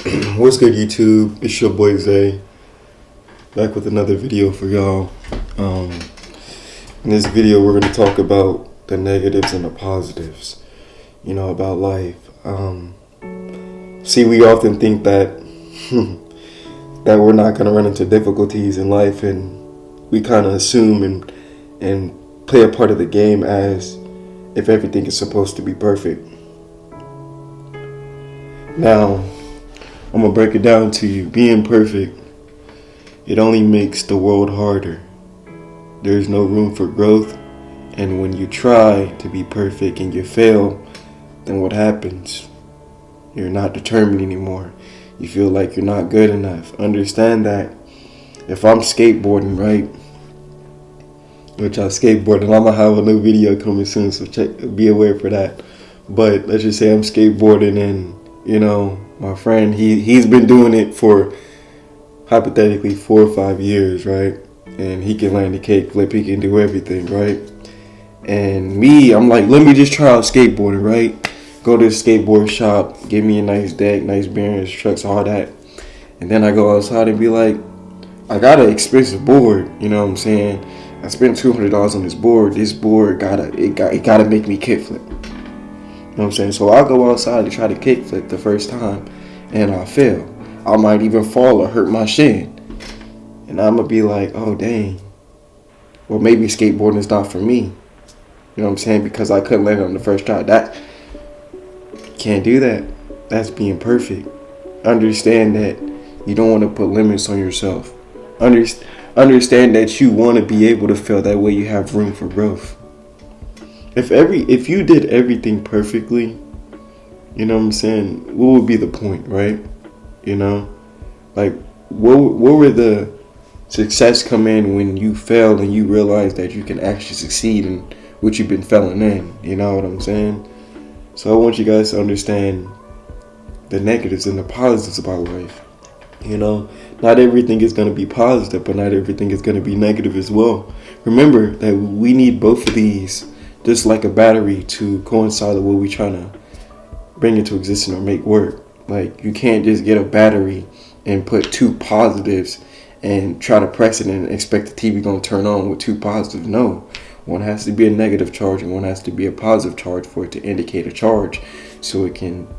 What's good, YouTube? It's your boy Zay, back with another video for y'all. In this video, we're going to talk about the negatives and the positives, about life. We often think that that we're not going to run into difficulties in life, and we kind of assume and play a part of the game as if everything is supposed to be perfect. Now, I'm going to break it down to you. Being perfect, it only makes the world harder. There's no room for growth. And when you try to be perfect and you fail, then what happens? You're not determined anymore. You feel like you're not good enough. Understand that if I'm skateboarding, right? Which I skateboard, and I'm going to have a new video coming soon, so be aware for that. But let's just say I'm skateboarding and, my friend, he's been doing it for hypothetically 4 or 5 years, right? And he can land a cake flip, he can do everything, right? And me, I'm like, let me just try out skateboarding, right? Go to the skateboard shop, get me a nice deck, nice bearings, trucks, all that. And then I go outside and be like, I got an expensive board, you know what I'm saying? I spent $200 on this board. This board gotta make me kickflip. You know what I'm saying? So I'll go outside to try to kickflip the first time, and I'll fail. I might even fall or hurt my shin. And I'm going to be like, oh, dang. Well, maybe skateboarding is not for me. You know what I'm saying? Because I couldn't land on the first try. Can't do that. That's being perfect. Understand that you don't want to put limits on yourself. Understand that you want to be able to fail. That way you have room for growth. If you did everything perfectly, you know what I'm saying, what would be the point, right? Like what were the success come in when you fail and you realize that you can actually succeed in what you've been failing in? You know what I'm saying? So I want you guys to understand the negatives and the positives about life. Not everything is going to be positive, but not everything is going to be negative as well. Remember that we need both of these, just like a battery, to coincide with what we're trying to bring into existence or make work. Like, you can't just get a battery and put two positives and try to press it and expect the TV going to turn on with two positives. No. One has to be a negative charge and one has to be a positive charge for it to indicate a charge so it can,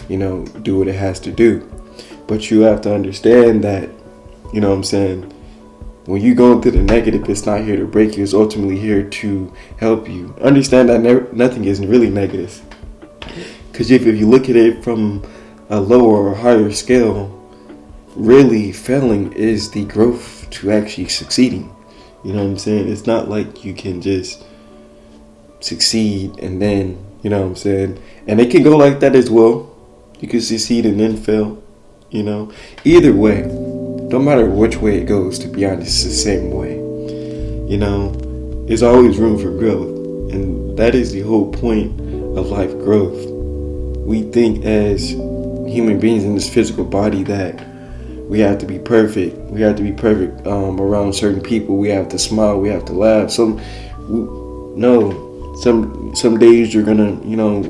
do what it has to do. But you have to understand that, you know what I'm saying, when you go into the negative, it's not here to break you. It's ultimately here to help you. Understand that nothing is really negative. Because if you look at it from a lower or higher scale, really failing is the growth to actually succeeding. You know what I'm saying? It's not like you can just succeed and then, you know what I'm saying? And it can go like that as well. You can succeed and then fail, Either way, no matter which way it goes, to be honest, it's the same way. There's always room for growth. And that is the whole point of life growth. We think as human beings in this physical body that we have to be perfect. We have to be perfect around certain people. We have to smile. We have to laugh. Some days you're gonna,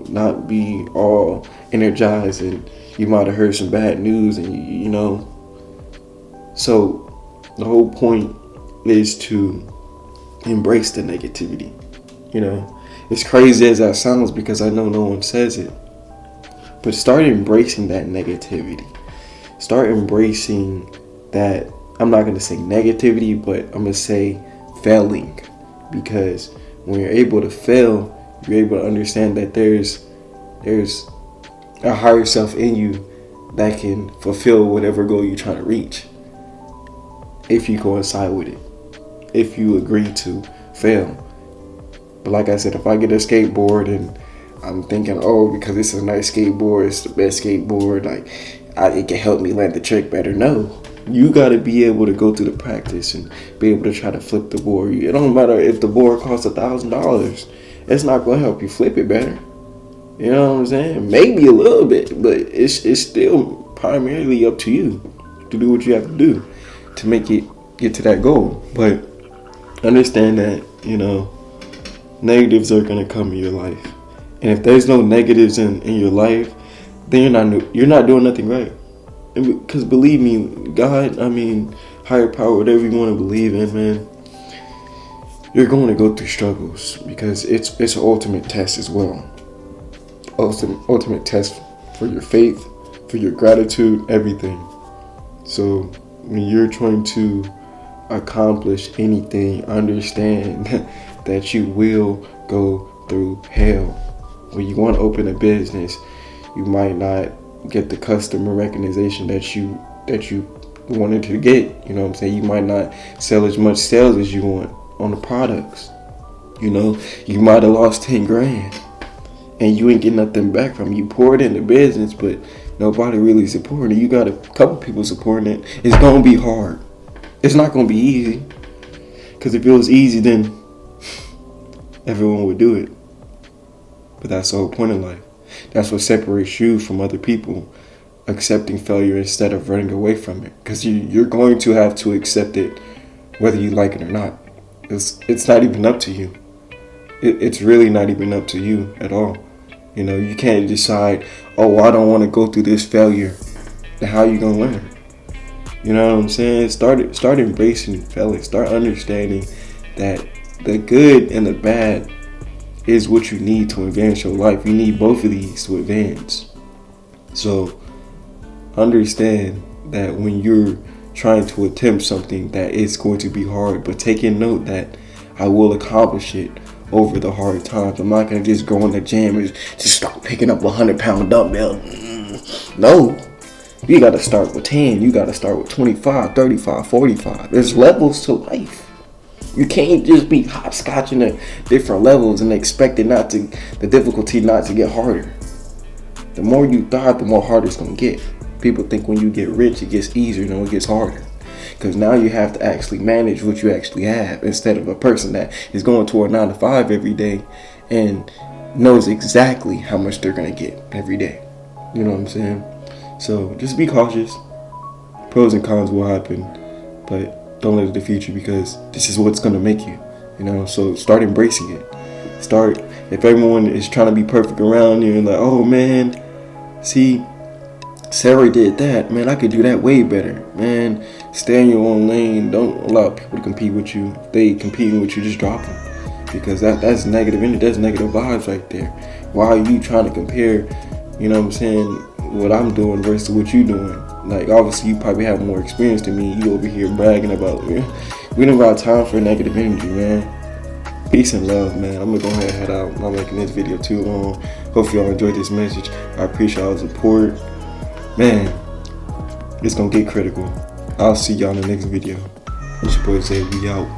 not be all energized, and you might have heard some bad news, and So the whole point is to embrace the negativity. It's crazy as that sounds because I know no one says it, but start embracing that negativity. Start embracing that, I'm not going to say negativity, but I'm going to say failing. Because when you're able to fail, you're able to understand that there's a higher self in you that can fulfill whatever goal you're trying to reach. If you coincide with it. If you agree to fail. But like I said, if I get a skateboard and I'm thinking, because it's a nice skateboard, it's the best skateboard, it can help me land the trick better. No, you got to be able to go through the practice and be able to try to flip the board. It don't matter if the board costs $1,000. It's not going to help you flip it better. You know what I'm saying? Maybe a little bit, but it's still primarily up to you to do what you have to do to make it get to that goal. But understand that, negatives are going to come in your life. And if there's no negatives in your life, then you're not doing nothing right. Because believe me, God, higher power, whatever you want to believe in, man, you're going to go through struggles because it's an ultimate test as well. Ultimate test for your faith, for your gratitude, everything. So when you're trying to accomplish anything, understand that you will go through hell. When you want to open a business, you might not get the customer recognition that you wanted to get. You know what I'm saying? You might not sell as much sales as you want on the products. You know, you might have lost 10 grand and you ain't get nothing back from it. You poured in the business, but nobody really supporting it. You got a couple people supporting it. It's gonna be hard. It's not gonna be easy. Because if it was easy, then everyone would do it. But that's the whole point of life. That's what separates you from other people. Accepting failure instead of running away from it. Because you're going to have to accept it whether you like it or not. It's not even up to you. It's really not even up to you at all. You know, you can't decide, oh, I don't want to go through this failure. Then how are you going to learn? You know what I'm saying? Start embracing failure. Start understanding that the good and the bad is what you need to advance your life. You need both of these to advance. So understand that when you're trying to attempt something, that it's going to be hard, but take in note that I will accomplish it over the hard times. I'm not going to just go in the gym and just start picking up 100-pound dumbbell. No. You got to start with 10. You got to start with 25, 35, 45. There's levels to life. You can't just be hopscotching at different levels and expect the difficulty not to get harder. The more you thrive, the more harder it's going to get. People think when you get rich, it gets easier. No, it gets harder. Because now you have to actually manage what you actually have instead of a person that is going to a 9-to-5 every day and knows exactly how much they're going to get every day. You know what I'm saying? So just be cautious. Pros and cons will happen, but don't let it defeat you because this is what's going to make you. You know, so start embracing it. If everyone is trying to be perfect around you and like, oh man, see, Sarah did that, man, I could do that way better. Man, stay in your own lane. Don't allow people to compete with you. If they competing with you, just drop them. Because that's negative energy, that's negative vibes right there. Why are you trying to compare, you know what I'm saying, what I'm doing versus what you doing? Like, obviously you probably have more experience than me. You over here bragging about it. We don't got time for negative energy, man. Peace and love, man. I'm gonna go ahead and head out. I'm not making this video too long. Hope y'all enjoyed this message. I appreciate y'all's support. Man, it's gonna get critical. I'll see y'all in the next video. It's your boy Zay, we out.